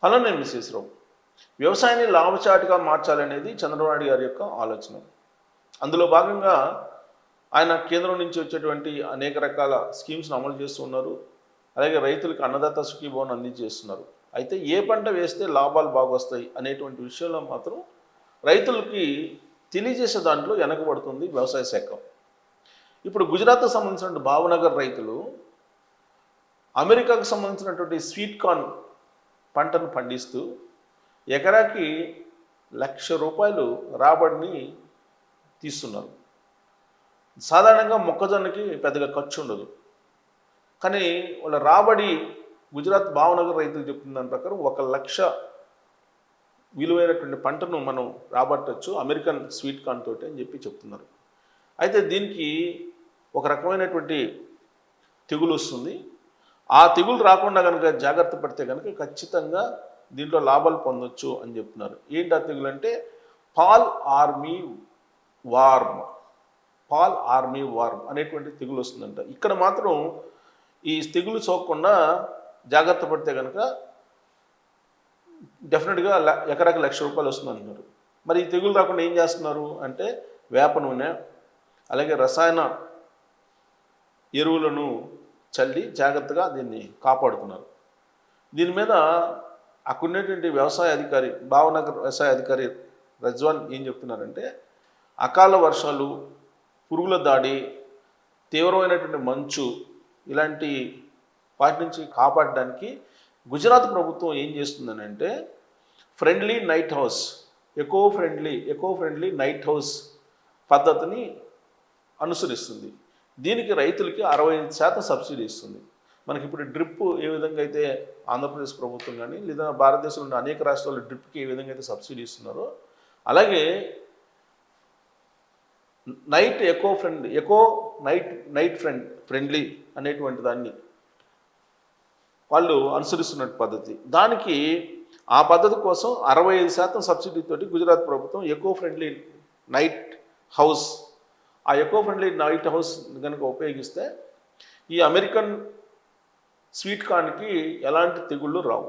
Hello, నేను missus రావు. వ్యవసాయాన్ని లాభచాటుగా మార్చాలనేది చంద్రబాబు నాయుడు గారి యొక్క ఆలోచన. అందులో భాగంగా ఆయన కేంద్రం నుంచి వచ్చేటువంటి అనేక రకాల స్కీమ్స్ను అమలు చేస్తూ ఉన్నారు. అలాగే రైతులకు అన్నదాత సుఖీభవన్ అందించేస్తున్నారు. అయితే ఏ పంట వేస్తే లాభాలు బాగొస్తాయి అనేటువంటి విషయంలో మాత్రం రైతులకి తెలియజేసే దాంట్లో వెనకబడుతుంది వ్యవసాయ శాఖ. ఇప్పుడు గుజరాత్కు సంబంధించినటువంటి భావనగర్ రైతులు అమెరికాకు సంబంధించినటువంటి స్వీట్ కార్న్ పంటను పండిస్తూ ఎకరాకి ₹1,00,000 రాబడిని తీస్తున్నారు. సాధారణంగా మొక్కజొన్నకి పెద్దగా ఖర్చు ఉండదు, కానీ వాళ్ళ రాబడి గుజరాత్ భావనగర్ రైతులు చెప్తున్న దాని ప్రకారం 1,00,000 విలువైనటువంటి పంటను మనం రాబట్టచ్చు అమెరికన్ స్వీట్ కార్న్ తోటి అని చెప్పి చెప్తున్నారు. అయితే దీనికి ఒక రకమైనటువంటి తెగులు వస్తుంది. ఆ తెగులు రాకుండా కనుక జాగ్రత్త పడితే కనుక ఖచ్చితంగా దీంట్లో లాభాలు పొందొచ్చు అని చెప్తున్నారు. ఏంటి ఆ తెగులు అంటే పాల్ ఆర్మీ వార్మ్ అనేటువంటి తెగులు వస్తుందంట. ఇక్కడ మాత్రం ఈ తెగులు సోకకుండా జాగ్రత్త పడితే కనుక డెఫినెట్గా ఎకరాకి ₹1,00,000 వస్తుంది అంటున్నారు. మరి ఈ తెగులు రాకుండా ఏం చేస్తున్నారు అంటే వేప నూనె అలాగే రసాయన ఎరువులను చల్లి జాగ్రత్తగా దీన్ని కాపాడుతున్నారు. దీని మీద అక్కడున్నటువంటి వ్యవసాయ అధికారి భావనగర్ వ్యవసాయ అధికారి రజ్వాన్ ఏం చెప్తున్నారంటే అకాల వర్షాలు, పురుగుల దాడి, తీవ్రమైనటువంటి మంచు ఇలాంటి వాటి నుంచి కాపాడడానికి గుజరాత్ ప్రభుత్వం ఏం చేస్తుందని అంటే ఎకో ఫ్రెండ్లీ నైట్ హౌస్ పద్ధతిని అనుసరిస్తుంది. దీనికి రైతులకి 65% సబ్సిడీ ఇస్తుంది. మనకి ఇప్పుడు డ్రిప్ ఏ విధంగా అయితే ఆంధ్రప్రదేశ్ ప్రభుత్వం కానీ లేదా భారతదేశంలోని అనేక రాష్ట్రాల్లో డ్రిప్కి ఏ విధంగా అయితే సబ్సిడీ ఇస్తున్నారో అలాగే నైట్ ఫ్రెండ్లీ అనేటువంటి దాన్ని వాళ్ళు అనుసరిస్తున్న పద్ధతి. దానికి ఆ పద్ధతి కోసం 65% సబ్సిడీతోటి గుజరాత్ ప్రభుత్వం ఎకో ఫ్రెండ్లీ నైట్ హౌస్ కనుక ఉపయోగిస్తే ఈ అమెరికన్ స్వీట్ కార్న్కి ఎలాంటి తెగుళ్ళు రావు,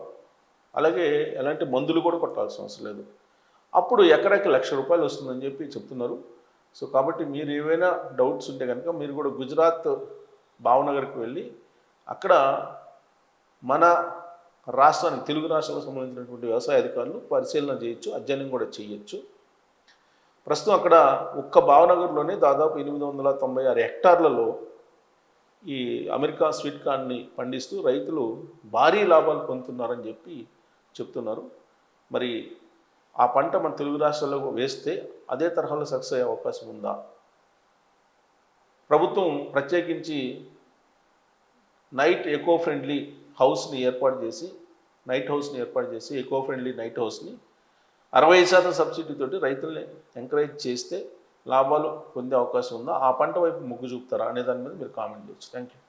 అలాగే ఎలాంటి మందులు కూడా కొట్టాల్సిన అవసరం లేదు. అప్పుడు ఎకరాకి ₹1,00,000 వస్తుందని చెప్పి చెప్తున్నారు. సో కాబట్టి మీరు ఏవైనా డౌట్స్ ఉంటే కనుక మీరు కూడా గుజరాత్ భావనగర్కి వెళ్ళి అక్కడ మన రాష్ట్రానికి తెలుగు రాష్ట్రాలకు సంబంధించినటువంటి వ్యవసాయ అధికారులు పరిశీలన చేయొచ్చు, అధ్యయనం కూడా చేయొచ్చు. ప్రస్తుతం అక్కడ ఒక్క భావనగర్లోనే దాదాపు 896 హెక్టార్లలో ఈ అమెరికా స్వీట్ కార్న్ని పండిస్తూ రైతులు భారీ లాభాలు పొందుతున్నారని చెప్పి చెప్తున్నారు. మరి ఆ పంట మన తెలుగు రాష్ట్రాల్లో వేస్తే అదే తరహాలో సక్సెస్ అయ్యే అవకాశం ఉందా? ప్రభుత్వం ప్రత్యేకించి ఎకో ఫ్రెండ్లీ హౌస్ని ఏర్పాటు చేసి ఎకో ఫ్రెండ్లీ నైట్ హౌస్ని 65% సబ్సిడీతోటి రైతుల్ని ఎంకరేజ్ చేస్తే లాభాలు పొందే అవకాశం ఉందా? ఆ పంట వైపు మొగ్గు చూపుతారా అనే దాని మీద మీరు కామెంట్ చేయొచ్చు. Thank you.